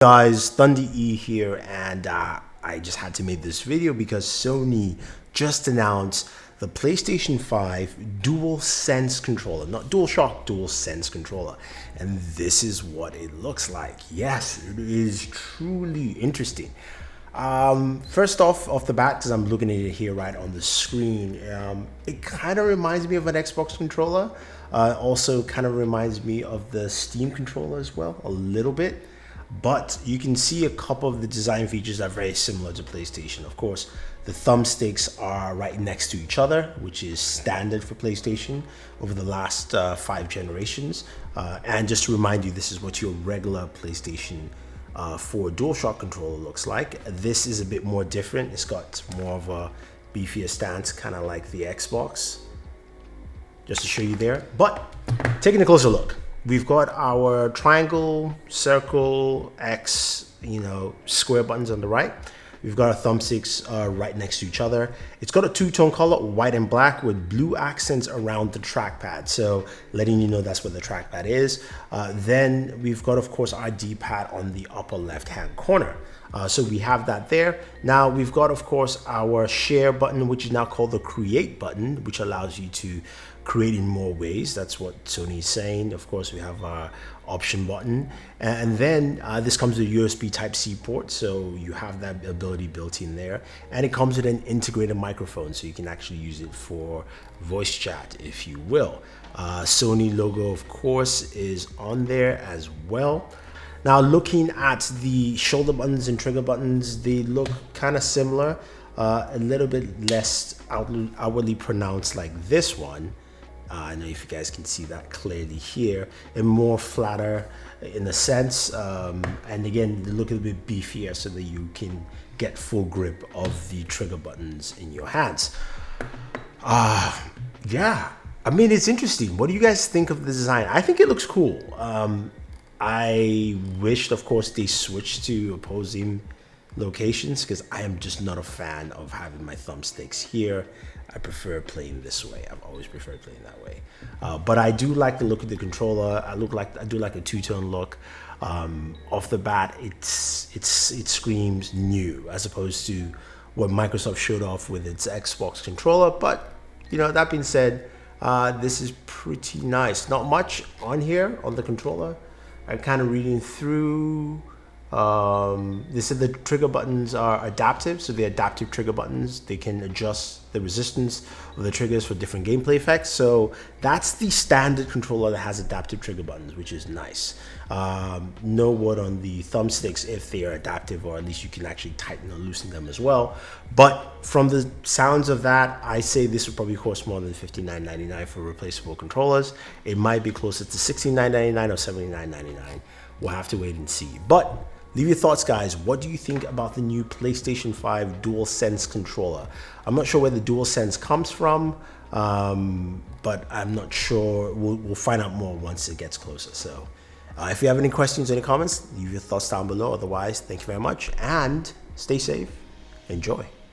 Guys, Thunder E here, and I just had to make this video because Sony just announced the PlayStation 5 DualSense controller, not DualShock, DualSense controller, and this is what it looks like. Yes, it is truly interesting. First off the bat, because I'm looking at it here right on the screen, it kind of reminds me of an Xbox controller. Also kind of reminds me of the Steam controller as well, a little bit. But you can see a couple of the design features are very similar to PlayStation. Of course, the thumbsticks are right next to each other, which is standard for PlayStation over the last 5 generations. And just to remind you, this is what your regular PlayStation 4 DualShock controller looks like. This is a bit more different. It's got more of a beefier stance, kind of like the Xbox, just to show you there. But taking a closer look, we've got our triangle, circle, X, square buttons on the right. We've got our thumbsticks right next to each other. It's got a two-tone color, white and black, with blue accents around the trackpad. So letting you know that's where the trackpad is. Then we've got, of course, our D-pad on the upper left-hand corner. So we have that there. Now we've got, of course, our share button, which is now called the create button, which allows you to create in more ways. That's what Sony is saying. Of course, we have our option button, and then this comes with a USB Type-C port, so you have that ability built in there, and it comes with an integrated microphone, so you can actually use it for voice chat, if you will. Sony logo, of course, is on there as well. Now, looking at the shoulder buttons and trigger buttons, they look kind of similar, a little bit less outwardly pronounced like this one. I don't know if you guys can see that clearly here, and more flatter in a sense. And again, they look a bit beefier so that you can get full grip of the trigger buttons in your hands. Yeah, I mean, it's interesting. What do you guys think of the design? I think it looks cool. I wished, of course, they switched to opposing locations, because I am just not a fan of having my thumbsticks here. I prefer playing this way. I've always preferred playing that way. But I do like the look of the controller. I do like a two-tone look. Off the bat, it screams new, as opposed to what Microsoft showed off with its Xbox controller. But that being said, this is pretty nice. Not much on here on the controller. I'm kind of reading through. They said the trigger buttons are adaptive, so the adaptive trigger buttons, they can adjust the resistance of the triggers for different gameplay effects. So that's the standard controller that has adaptive trigger buttons, which is nice. No word on the thumbsticks if they are adaptive, or at least you can actually tighten or loosen them as well. But from the sounds of that, I say this would probably cost more than $59.99 for replaceable controllers. It might be closer to $69.99 or $79.99. We'll have to wait and see. But leave your thoughts, guys. What do you think about the new PlayStation 5 DualSense controller? I'm not sure where the DualSense comes from, but I'm not sure. We'll find out more once it gets closer. So if you have any questions or any comments, leave your thoughts down below. Otherwise, thank you very much, and stay safe. Enjoy.